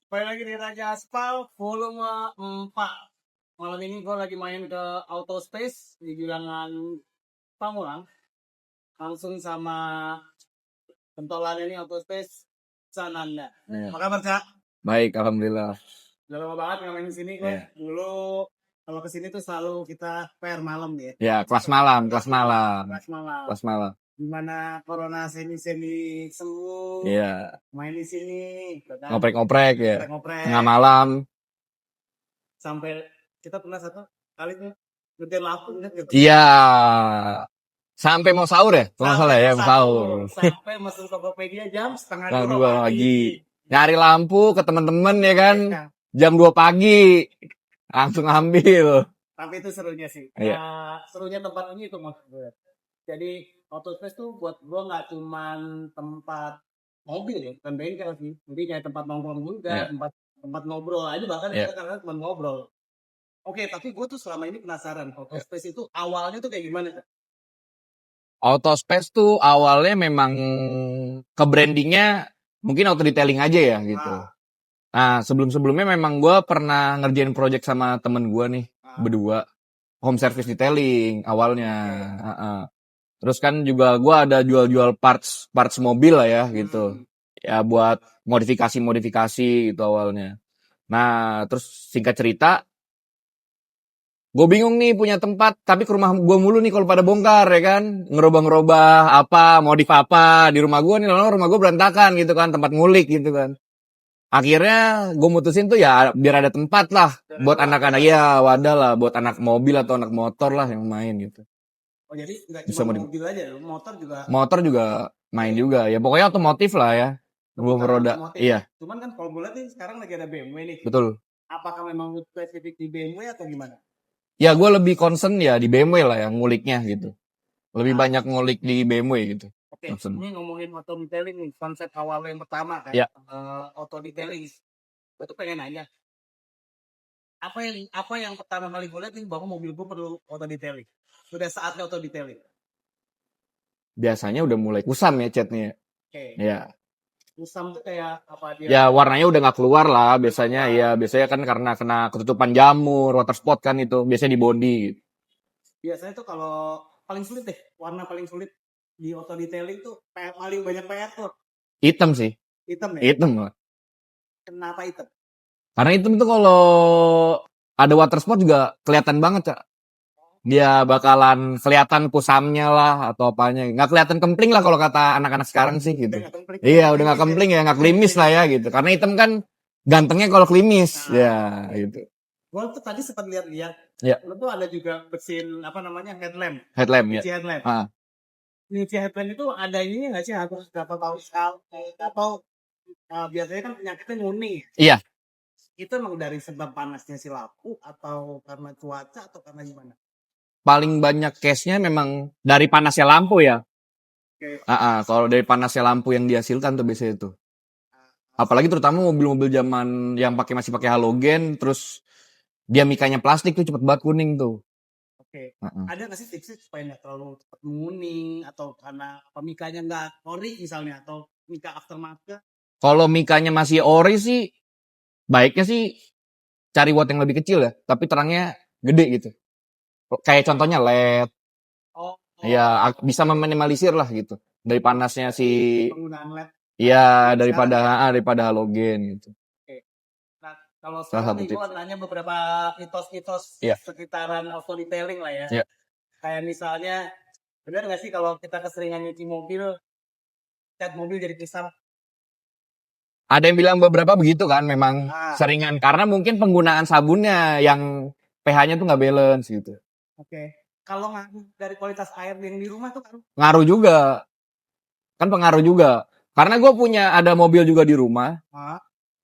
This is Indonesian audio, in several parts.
Balik lagi di Raja Aspal volume 4. Malam ini gue lagi main ke Auto Space di bilangan Pamulang. Langsung sama pentolan ini Auto Space Sananda. Iya. Apa kabar, Cak? Baik, alhamdulillah. Udah lama banget nggak main di sini gue. Iya. Dulu kalau kesini tuh selalu kita PR malam ya. Ya, kelas malam. Kelas malam. Kelas malam. Dimana corona semi sembuh. Iya. Main di sini. Kan? Ngoprek-ngoprek ya. Ngoprek. Tengah malam. Sampai kita pernah satu kali tuh ngerjain lampu gitu. Iya. Sampai mau sahur ya? Kalau nggak salah ya, mau sahur. Sampai masuk Tokopedia jam setengah 2 pagi. Nyari lampu ke teman-teman ya kan. Jam 2 pagi. Langsung ambil. Tapi itu serunya sih. Iya. Serunya tempat ini itu maksud gue. Jadi Auto Space tuh buat gue nggak cuman tempat mobil ya, bukan bengkel sih. Jadi kayak tempat nongkrong juga, Iya. tempat ngobrol aja bahkan Iya. kita kadang cuma ngobrol. Oke, tapi gue tuh selama ini penasaran Auto Space itu awalnya tuh kayak gimana? Auto Space tuh awalnya memang ke brandingnya mungkin auto detailing aja ya gitu. Nah, sebelum-sebelumnya memang gue pernah ngerjain project sama temen gue nih, berdua. Home service detailing awalnya. Terus kan juga gue ada jual-jual parts mobil lah ya gitu. Ya buat modifikasi gitu awalnya. Nah, terus singkat cerita, gue bingung nih punya tempat, tapi ke rumah gue mulu nih kalau pada bongkar ya kan. Ngerubah-ngerubah apa, modif apa di rumah gue nih, lalu rumah gue berantakan gitu kan, tempat ngulik gitu kan. Akhirnya gue mutusin tuh ya biar ada tempat lah buat anak-anak, ya wadah lah buat anak mobil atau anak motor lah yang main gitu. Oh jadi nggak Bisa cuma mobil aja, motor juga main juga ya, pokoknya otomotif lah ya, dua roda. Iya, Cuman kan kalau gue lihat nih sekarang lagi ada BMW nih. betul. Apakah memang spesifik di BMW atau gimana? Ya gue lebih concern ya di BMW lah yang nguliknya gitu, lebih banyak ngulik di BMW gitu. Oke, ini ngomongin auto detailing nih, konsep awal yang pertama kan, Ya. auto detailing. Gue tuh pengen nanya, apa yang pertama kali gue lihat nih bahwa mobil gue perlu auto detailing? Sudah saatnya auto detailing. Biasanya udah mulai kusam ya catnya. Oke. Ya. Kusam tuh kayak apa dia? Ya warnanya udah nggak keluar lah biasanya. Ya biasanya kan karena kena ketutupan jamur, water spot kan itu biasanya di body. Biasanya tuh kalau paling sulit deh, warna paling sulit di auto detailing tuh paling banyak PR tuh. Hitam sih. Hitam ya? Hitam lah. Kenapa hitam? Karena hitam itu kalau ada water spot juga kelihatan banget, Cak. Dia bakalan kelihatan kusamnya lah atau apanya. Nggak kelihatan kempling lah kalau kata anak-anak sekarang sih gitu. Iya, udah nggak kempling ya, nggak klimis lah ya gitu. Karena hitam kan gantengnya kalau klimis. Ya, gitu. Gue tuh tadi sempat lihat-lihat. Ya. Lo tuh ada juga mesin apa namanya headlamp. Headlamp ya. Headlamp. Nyuci headlamp itu ada ini nggak sih harus berapa tahun sekali atau biasanya kan penyakitnya nguning. Iya. Itu emang dari sebab panasnya si lampu atau karena cuaca atau karena gimana? Paling banyak case-nya memang dari panasnya lampu ya. Okay. Kalau dari panasnya lampu yang dihasilkan tuh biasanya itu. Apalagi terutama mobil-mobil zaman yang masih pakai halogen, terus dia mikanya plastik tuh cepet banget kuning tuh. Oke. Ada nggak sih tipsnya supaya nggak terlalu cepet menguning atau karena mikanya nggak ori misalnya atau mika aftermarket? Kalau mikanya masih ori sih, baiknya sih cari watt yang lebih kecil ya, tapi terangnya gede gitu. Kayak contohnya LED. Ya bisa meminimalisir lah gitu dari panasnya si penggunaan LED. Iya, daripada halogen gitu. Oke. Nah, kalau sekarang nih gue nanya beberapa mitos-mitos sekitaran auto detailing lah ya. Iya. Kayak misalnya, benar nggak sih kalau kita keseringan nyuci mobil, cat mobil jadi kusam? Ada yang bilang beberapa begitu kan, memang seringan. Karena mungkin penggunaan sabunnya yang pH-nya tuh nggak balance gitu. Oke. Kalau ngaruh dari kualitas air yang di rumah tuh kan? Ngaruh juga. Kan pengaruh juga. Karena gue ada mobil juga di rumah.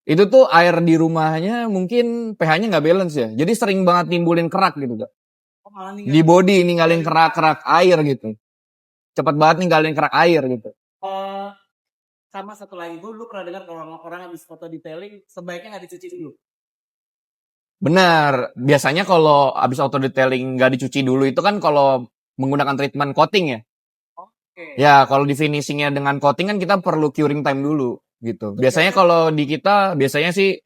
Itu tuh air di rumahnya mungkin pH-nya nggak balance ya. Jadi sering banget nimbulin kerak gitu, Kak. Di body ninggalin kerak-kerak air gitu. Cepat banget ninggalin kerak air gitu. Sama satu lagi, gue dulu pernah dengar orang habis foto detailing sebaiknya nggak dicuci dulu. Benar. Biasanya kalau habis auto detailing nggak dicuci dulu itu kan kalau menggunakan treatment coating ya. Ya, kalau di finishingnya dengan coating kan kita perlu curing time dulu gitu. Biasanya kalau di kita biasanya sih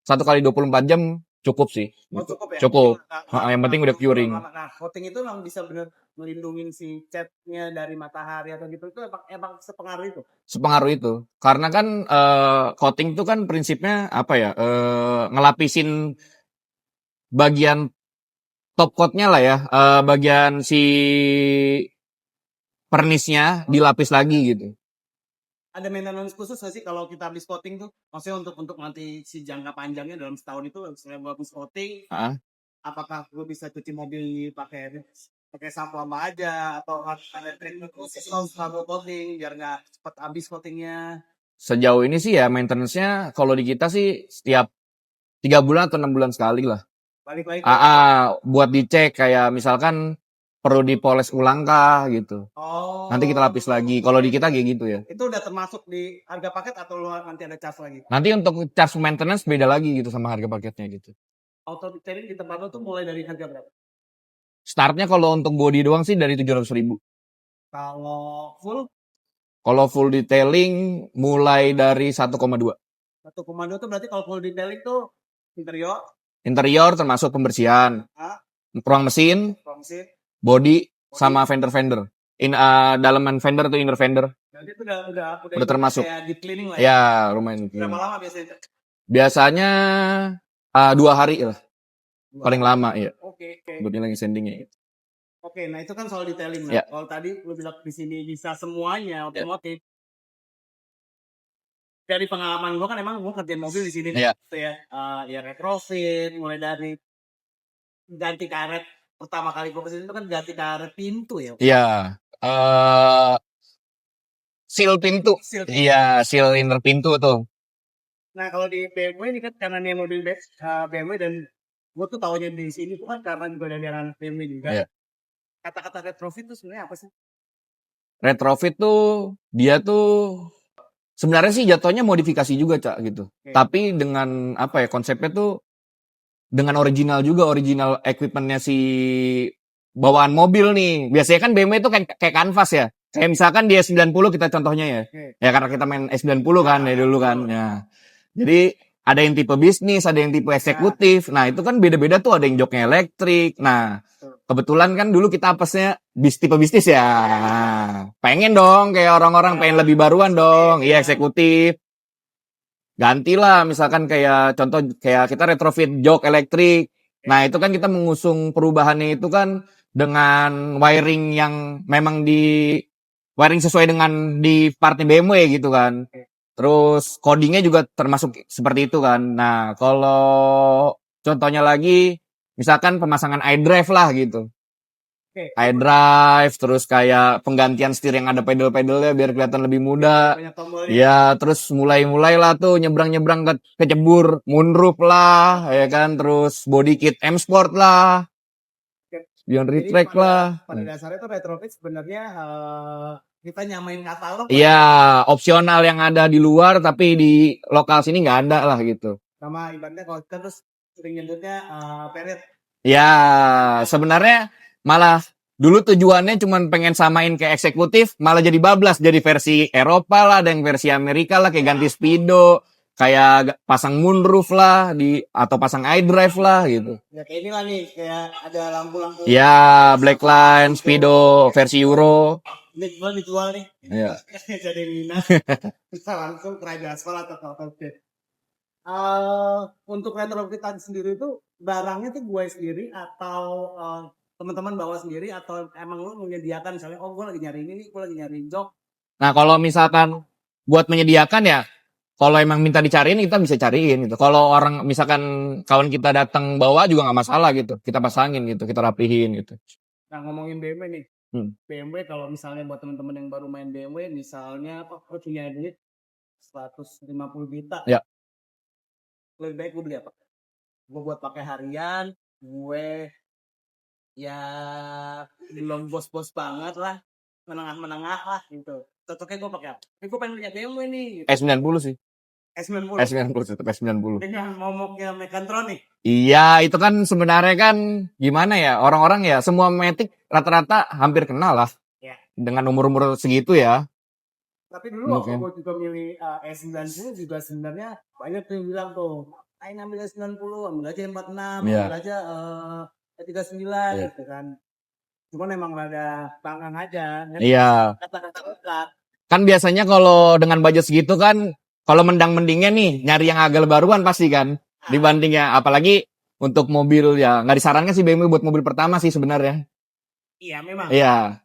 1 kali 24 jam cukup sih. Oh, Gitu. cukup ya? Cukup. Nggak Yang penting udah curing. lama. Nah, coating itu memang bisa bener melindungin si catnya dari matahari atau gitu, itu emang sepengaruh itu? Sepengaruh itu. Karena kan coating itu kan prinsipnya apa ya? Ngelapisin bagian top coatnya lah ya. Bagian si pernisnya dilapis lagi gitu. Ada maintenance khusus nggak sih kalau kita habis coating tuh? Maksudnya untuk nanti si jangka panjangnya dalam setahun itu misalnya gua habis coating, Ah. apakah gue bisa cuci mobil pakai sampo lama aja atau ada treatment khusus kalau coating biar nggak cepat habis coatingnya? Sejauh ini sih ya maintenance-nya kalau di kita sih setiap 3 bulan atau 6 bulan sekali lah. Balik lagi. Buat dicek kayak misalkan perlu dipoles ulang kah gitu. Oh. Nanti kita lapis lagi. Kalau di kita kayak gitu ya. Itu udah termasuk di harga paket atau lu nanti ada charge lagi? Nanti untuk charge maintenance beda lagi gitu sama harga paketnya gitu. Auto detailing di tempat lu tuh mulai dari harga berapa? Startnya kalau untuk body doang sih dari 700.000. Kalau full Kalau full detailing mulai dari 1,2. 1,2 tuh berarti kalau full detailing tuh interior, Interior termasuk pembersihan, ruang mesin, mesin, body, sama fender-fender. Dalaman fender atau inner fender. berarti itu udah Udah termasuk. kayak deep cleaning lah Ya, lumayan. Berapa lama biasanya? Biasanya 2 hari lah. Paling lama ya. Oke. Buat lagi sendingnya. Oke, nah itu kan soal detailing. Ya. Kalau tadi lu bilang di sini bisa semuanya otomotif. Dari pengalaman gua kan emang gua kerjain mobil di sini Iya. gitu ya. Ya retrofit, mulai dari ganti karet. Pertama kali gua kesini itu kan ganti karet pintu ya. Iya. Seal pintu. Iya, seal inner pintu tuh. Nah kalau di BMW ini kan karena dia mobil BMW dan gue tuh tahunya di sini tuh kan karena juga dari anak BMW juga. Iya. Kata-kata retrofit tuh sebenarnya apa sih? Retrofit tuh dia tuh sebenarnya sih jatuhnya modifikasi juga, Cak, gitu. Tapi dengan apa ya, konsepnya tuh dengan original juga, original equipmentnya si bawaan mobil nih. Biasanya kan BMW itu kayak kanvas ya. Kayak misalkan dia S90 kita contohnya ya. Ya karena kita main S90 kan dari dulu kan. Ya. Jadi ada yang tipe bisnis, ada yang tipe eksekutif. Nah, itu kan beda-beda tuh, ada yang joknya elektrik. Nah, kebetulan kan dulu kita apesnya tipe bisnis ya. Pengen dong kayak orang-orang pengen lebih baruan dong. Iya, eksekutif. Gantilah misalkan kayak contoh kayak kita retrofit jok elektrik. Nah, itu kan kita mengusung perubahannya itu kan dengan wiring yang memang wiring sesuai dengan di partnya BMW gitu kan. Terus codingnya juga termasuk seperti itu kan. Nah, kalau contohnya lagi misalkan pemasangan iDrive lah gitu. iDrive, terus kayak penggantian setir yang ada pedal-pedalnya biar kelihatan lebih mudah. Ya, terus mulai-mulailah tuh nyebrang-nyebrang ke cebur, moonroof lah, ya kan, terus body kit M Sport lah. Beyond retract lah. Pada dasarnya tuh retrofit sebenarnya kita nyamain katalog. Iya, opsional yang ada di luar tapi di lokal sini nggak ada lah gitu. Sama ibaratnya kalau kita terus sering nyebutnya peret. Ya, sebenarnya malah dulu tujuannya cuma pengen samain kayak eksekutif, malah jadi bablas, jadi versi Eropa lah, ada yang versi Amerika lah, kayak ganti speedo, kayak pasang moonroof lah, atau pasang iDrive lah gitu. Ya kayak inilah nih, kayak ada lampu-lampu. Ya, Blackline, speedo, versi Euro. Ini dijual nih. Iya. Jadi Mina. Bisa langsung ke Raja Aspal atau Kalkasket. Untuk retrofitan sendiri itu barangnya tuh gue sendiri atau teman-teman bawa sendiri atau emang lu menyediakan misalnya gue lagi nyari ini nih, gue lagi nyari jok. Nah, kalau misalkan buat menyediakan ya kalau emang minta dicariin kita bisa cariin gitu. Kalau orang misalkan kawan kita datang bawa juga nggak masalah gitu. Kita pasangin gitu, kita rapihin gitu. Nah, ngomongin BMW nih. BMW kalau misalnya buat teman-teman yang baru main BMW misalnya apa punya duit 150 juta. Ya. Lebih baik gue beli apa? Gue buat pakai harian, gue ya belum bos-bos banget lah, menengah-menengah lah gitu. Cocoknya gue pakai apa? Ini gue pengen punya BMW nih. Gitu. S90 sih. S90. S90 tetap S90. Dengan momoknya Mekantron nih. Iya, itu kan sebenarnya kan gimana ya, orang-orang ya semua Matic rata-rata hampir kenal lah. Ya. Dengan umur-umur segitu ya. Tapi dulu waktu gue juga milih S90 juga sebenarnya banyak tuh yang bilang tuh aing ambil 90, ambil aja 46, Iya. ambil aja 39 Iya. gitu kan. Cuman emang rada banggang aja. Kan? Iya. Kata-kata enggak. Kan biasanya kalau dengan budget segitu kan, kalau mendang-mendingnya nih, nyari yang agak baruan pasti kan. Dibandingnya, apalagi untuk mobil ya, nggak disarankan sih BMW buat mobil pertama sih sebenarnya. Iya memang. Iya.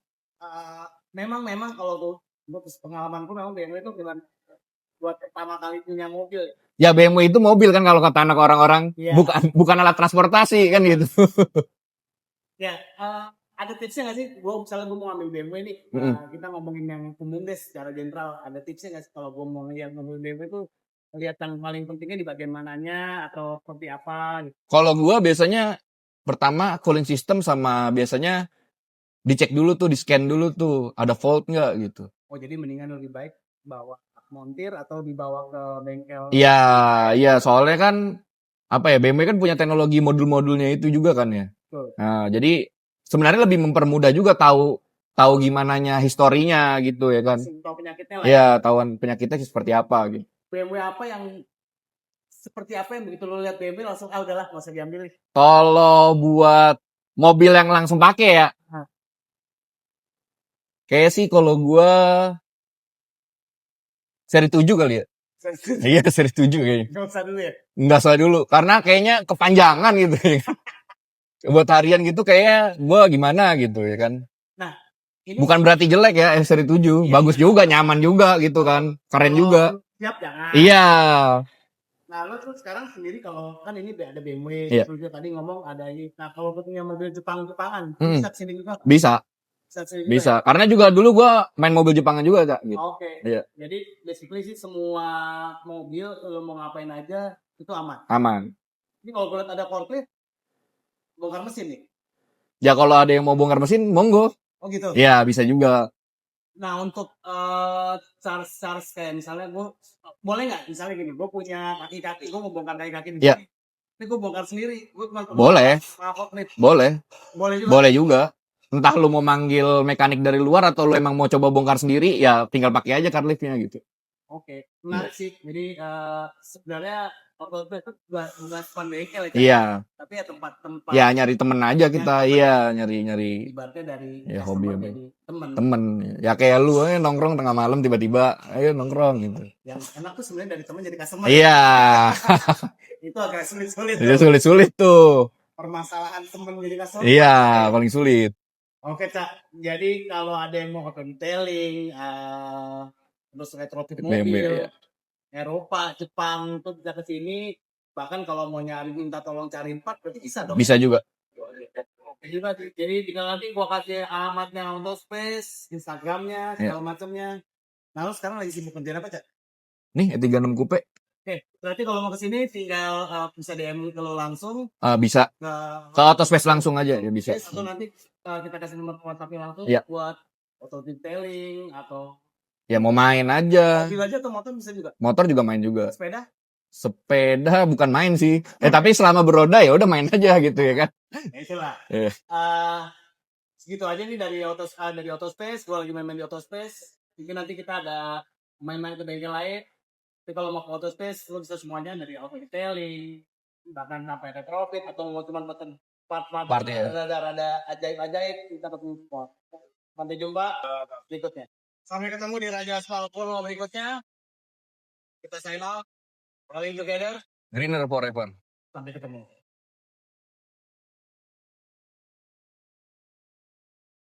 Memang kalau gue pengalamanku memang BMW itu buat pertama kali punya mobil. Ya BMW itu mobil kan kalau kata anak orang-orang, Iya. bukan alat transportasi kan gitu. Ya, ada tipsnya nggak sih? Misalnya gue mau ambil BMW nih, kita ngomongin yang umum deh secara general. Ada tipsnya nggak sih kalau gue mau lihat mobil BMW itu lihat yang paling pentingnya di bagian mananya atau seperti apa? Gitu. Kalau gua biasanya pertama cooling system sama biasanya dicek dulu tuh, di-scan dulu tuh, ada fault nggak gitu. Oh jadi mendingan lebih baik bawa montir atau dibawa ke bengkel? Iya, soalnya kan apa ya, BMW kan punya teknologi modul-modulnya itu juga kan ya. Betul. Nah, jadi sebenarnya lebih mempermudah juga tahu gimananya historinya gitu ya kan. Tahu penyakitnya lah. Iya, tahuan penyakitnya seperti apa gitu. BMW apa yang seperti apa yang begitu lo lihat BMW langsung udahlah nggak usah diambil. Kalau buat mobil yang langsung pakai ya, kayak sih kalau gua seri 7 kali ya. Iya, seri 7 kayaknya. Nggak usah dulu ya. Nggak usah dulu, karena kayaknya kepanjangan gitu ya. Buat harian gitu kayaknya gua gimana gitu ya kan. Nah, ini Bukan berarti jelek ya seri 7, Iya, bagus juga, nyaman juga gitu kan. Keren juga. Siap jangan. Iya. Nah, lo tuh sekarang sendiri kalau kan ini ada BMW, Iya. terus juga tadi ngomong ada ini. Nah, kalau lo punya mobil Jepangan, Hmm. bisa kesini juga? Bisa. Bisa kesini juga Bisa. Karena juga dulu gua main mobil Jepangan juga, Kak, ya? gitu. Oke. Iya. Jadi basically sih semua mobil lo mau ngapain aja itu aman. Aman. Ini kalau gue lihat ada forklift, bongkar mesin nih. Ya kalau ada yang mau bongkar mesin, monggo. Oh gitu. Iya, bisa juga. Nah untuk charge kayak misalnya gue boleh nggak misalnya gini, gue punya kaki-kaki, gue mau bongkar kaki-kaki di Iya. sini. Tapi gue bongkar sendiri, gue cuma Boleh. forklift. Boleh. Boleh juga. Boleh juga. Entah lu mau manggil mekanik dari luar atau lu emang mau coba bongkar sendiri, ya tinggal pakai aja car liftnya gitu. Oke, menarik sih. Jadi sebenarnya forklift itu bukan cuma bengkel ya, Iya. tapi ya tempat-tempat. Ya nyari temen aja kita. Iya, nyari. Ibaratnya dari Ya, customer hobi. jadi temen. Temen. Ya kayak lu nongkrong tengah malam tiba-tiba, ayo nongkrong gitu. Yang enak tuh sebenarnya dari temen jadi customer. Iya. Itu agak sulit-sulit. Itu sulit-sulit tuh. Permasalahan temen jadi customer. Iya, paling sulit. Oke, Cak. Jadi kalau ada yang mau ke detailing, terus retrofit BMW, mobil, ya. Eropa, Jepang tuh bisa ke sini. Bahkan kalau mau nyari minta tolong cariin part berarti bisa dong. Bisa juga. Jadi tinggal nanti gua kasih alamatnya Autospace, Instagramnya, segala macamnya. Nah, lu sekarang lagi sibuk kerjaan apa, Cak? Nih, E36 Coupe. Oke, berarti kalau mau ke sini tinggal bisa DM ke lo langsung Bisa. Ke Autospace langsung aja ya bisa. atau nanti kita kasih nomor WhatsApp-nya langsung Iya. buat auto detailing atau Ya mau main aja. mobil aja atau motor bisa juga. Motor juga main juga. Sepeda? Bukan main sih. Tapi selama beroda ya udah main aja gitu ya kan. Ya itulah. Iya. Segitu aja nih dari Autospace. Gua lagi main-main di Autospace. Mungkin nanti kita ada main-main ke bengkel lain. Tapi kalau mau ke Autospace, lo bisa semuanya dari auto detailing, bahkan sampai retrofit atau mau cuma pesen part ya. rada ajaib-ajaib kita ketemu semua. Sampai jumpa berikutnya. Sampai ketemu di Raja Aspal Polo berikutnya. Kita sign off. Rolling together. Greener forever. Sampai ketemu.